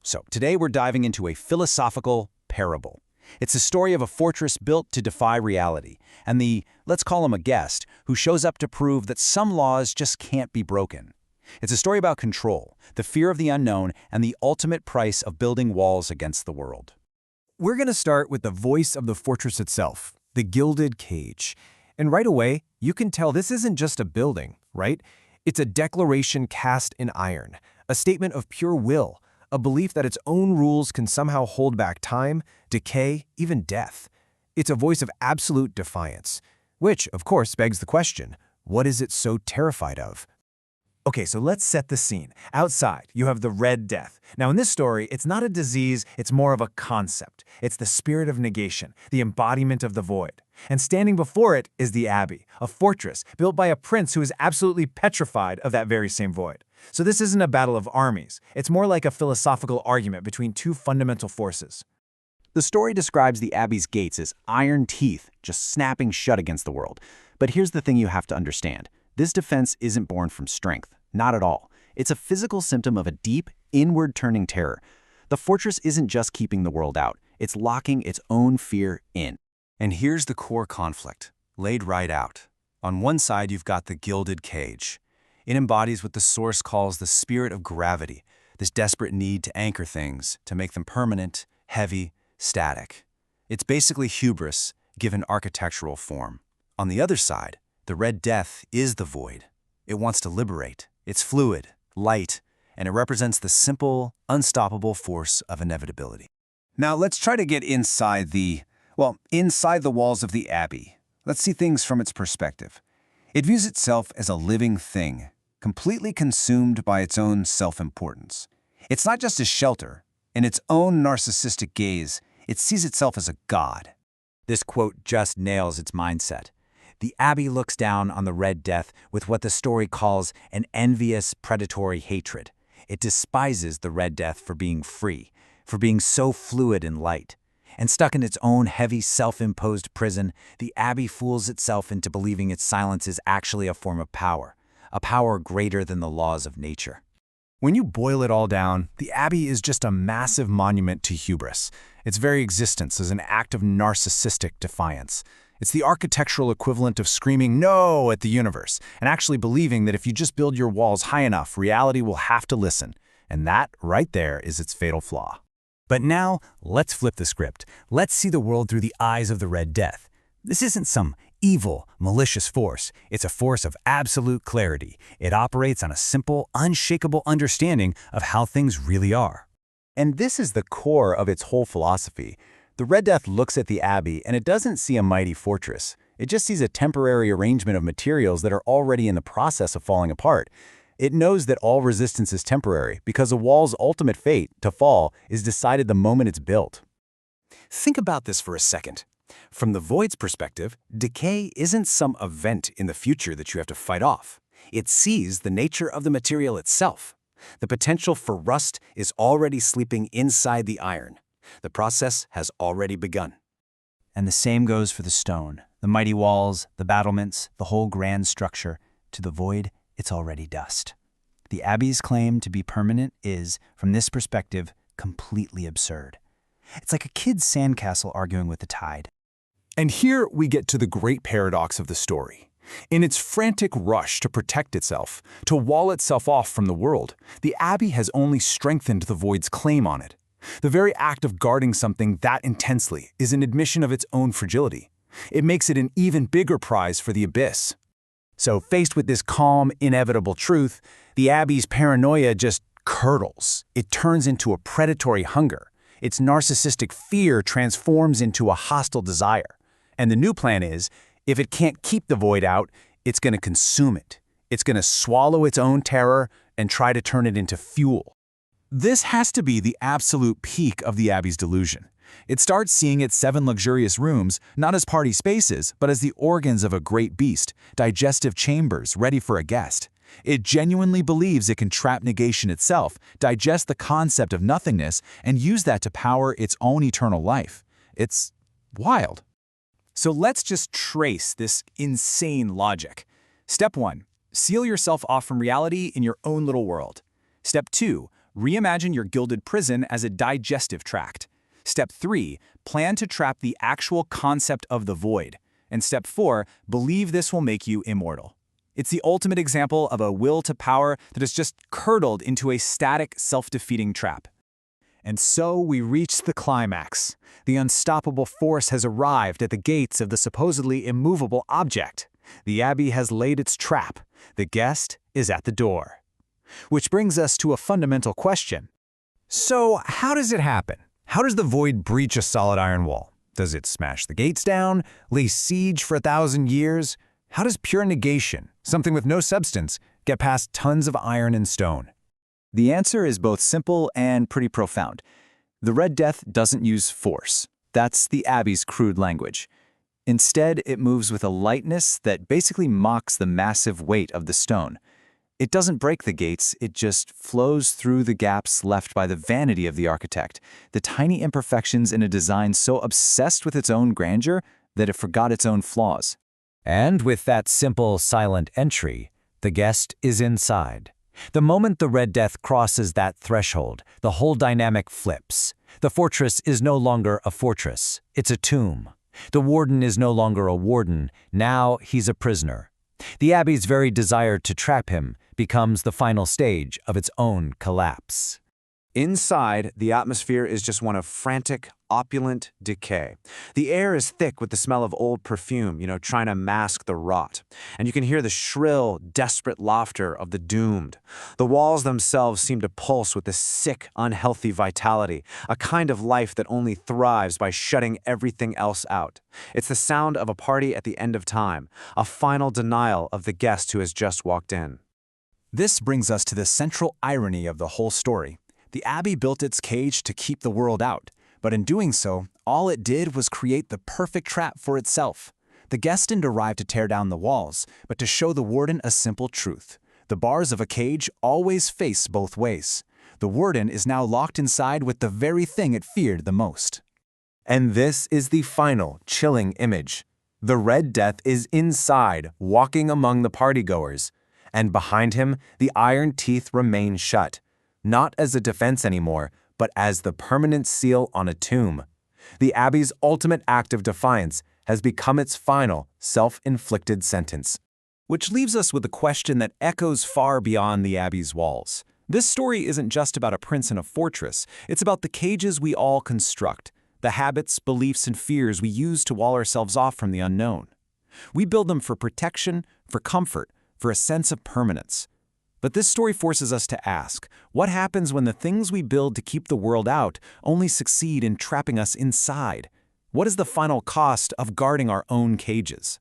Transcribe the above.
So today we're diving into a philosophical parable. It's a story of a fortress built to defy reality, and let's call him a guest, who shows up to prove that some laws just can't be broken. It's a story about control, the fear of the unknown, and the ultimate price of building walls against the world. We're going to start with the voice of the fortress itself, the gilded cage. And right away, you can tell this isn't just a building, right? It's a declaration cast in iron, a statement of pure will, a belief that its own rules can somehow hold back time, decay, even death. It's a voice of absolute defiance, which, of course, begs the question, what is it so terrified of? Okay, so let's set the scene. Outside, you have the Red Death. Now, in this story, it's not a disease, it's more of a concept. It's the spirit of negation, the embodiment of the void. And standing before it is the Abbey, a fortress built by a prince who is absolutely petrified of that very same void. So this isn't a battle of armies. It's more like a philosophical argument between two fundamental forces. The story describes the Abbey's gates as iron teeth just snapping shut against the world. But here's the thing you have to understand. This defense isn't born from strength, not at all. It's a physical symptom of a deep, inward-turning terror. The fortress isn't just keeping the world out, it's locking its own fear in. And here's the core conflict, laid right out. On one side, you've got the gilded cage. It embodies what the source calls the spirit of gravity, this desperate need to anchor things, to make them permanent, heavy, static. It's basically hubris given architectural form. On the other side, the Red Death is the void. It wants to liberate. It's fluid, light, and it represents the simple, unstoppable force of inevitability. Now let's try to get inside the walls of the Abbey. Let's see things from its perspective. It views itself as a living thing, completely consumed by its own self-importance. It's not just a shelter. In its own narcissistic gaze, it sees itself as a god. This quote just nails its mindset. The Abbey looks down on the Red Death with what the story calls an envious, predatory hatred. It despises the Red Death for being free, for being so fluid and light. And stuck in its own heavy, self-imposed prison, the Abbey fools itself into believing its silence is actually a form of power, a power greater than the laws of nature. When you boil it all down, the Abbey is just a massive monument to hubris. Its very existence is an act of narcissistic defiance. It's the architectural equivalent of screaming "no" at the universe, and actually believing that if you just build your walls high enough, reality will have to listen. And that, right there, is its fatal flaw. But now, let's flip the script. Let's see the world through the eyes of the Red Death. This isn't some evil, malicious force. It's a force of absolute clarity. It operates on a simple, unshakable understanding of how things really are. And this is the core of its whole philosophy. The Red Death looks at the Abbey, and it doesn't see a mighty fortress. It just sees a temporary arrangement of materials that are already in the process of falling apart. It knows that all resistance is temporary because a wall's ultimate fate, to fall, is decided the moment it's built. Think about this for a second. From the void's perspective, decay isn't some event in the future that you have to fight off. It sees the nature of the material itself. The potential for rust is already sleeping inside the iron. The process has already begun. And the same goes for the stone, the mighty walls, the battlements, the whole grand structure. To the void, it's already dust. The Abbey's claim to be permanent is, from this perspective, completely absurd. It's like a kid's sandcastle arguing with the tide. And here we get to the great paradox of the story. In its frantic rush to protect itself, to wall itself off from the world, the Abbey has only strengthened the void's claim on it. The very act of guarding something that intensely is an admission of its own fragility. It makes it an even bigger prize for the abyss. So faced with this calm, inevitable truth, the Abbey's paranoia just curdles. It turns into a predatory hunger. Its narcissistic fear transforms into a hostile desire. And the new plan is, if it can't keep the void out, it's going to consume it. It's going to swallow its own terror and try to turn it into fuel. This has to be the absolute peak of the Abbey's delusion. It starts seeing its 7 luxurious rooms not as party spaces, but as the organs of a great beast, digestive chambers ready for a guest. It genuinely believes it can trap negation itself, digest the concept of nothingness, and use that to power its own eternal life. It's wild. So let's just trace this insane logic. Step 1. Seal yourself off from reality in your own little world. Step 2. Reimagine your gilded prison as a digestive tract. Step 3, plan to trap the actual concept of the void. And step 4, believe this will make you immortal. It's the ultimate example of a will to power that is just curdled into a static, self-defeating trap. And so we reach the climax. The unstoppable force has arrived at the gates of the supposedly immovable object. The Abbey has laid its trap. The guest is at the door. Which brings us to a fundamental question. So, how does it happen? How does the void breach a solid iron wall? Does it smash the gates down, lay siege for 1,000 years? How does pure negation, something with no substance, get past tons of iron and stone? The answer is both simple and pretty profound. The Red Death doesn't use force. That's the Abbey's crude language. Instead, it moves with a lightness that basically mocks the massive weight of the stone. It doesn't break the gates, it just flows through the gaps left by the vanity of the architect, the tiny imperfections in a design so obsessed with its own grandeur that it forgot its own flaws. And with that simple, silent entry, the guest is inside. The moment the Red Death crosses that threshold, the whole dynamic flips. The fortress is no longer a fortress, it's a tomb. The warden is no longer a warden, now he's a prisoner. The Abbey's very desire to trap him becomes the final stage of its own collapse. Inside, the atmosphere is just one of frantic, opulent decay. The air is thick with the smell of old perfume, trying to mask the rot. And you can hear the shrill, desperate laughter of the doomed. The walls themselves seem to pulse with a sick, unhealthy vitality, a kind of life that only thrives by shutting everything else out. It's the sound of a party at the end of time, a final denial of the guest who has just walked in. This brings us to the central irony of the whole story. The Abbey built its cage to keep the world out, but in doing so, all it did was create the perfect trap for itself. The guest didn't arrive to tear down the walls, but to show the warden a simple truth. The bars of a cage always face both ways. The warden is now locked inside with the very thing it feared the most. And this is the final, chilling image. The Red Death is inside, walking among the partygoers. And behind him, the iron teeth remain shut. Not as a defense anymore, but as the permanent seal on a tomb. The Abbey's ultimate act of defiance has become its final, self-inflicted sentence. Which leaves us with a question that echoes far beyond the Abbey's walls. This story isn't just about a prince in a fortress, it's about the cages we all construct, the habits, beliefs, and fears we use to wall ourselves off from the unknown. We build them for protection, for comfort, for a sense of permanence. But this story forces us to ask, what happens when the things we build to keep the world out only succeed in trapping us inside? What is the final cost of guarding our own cages?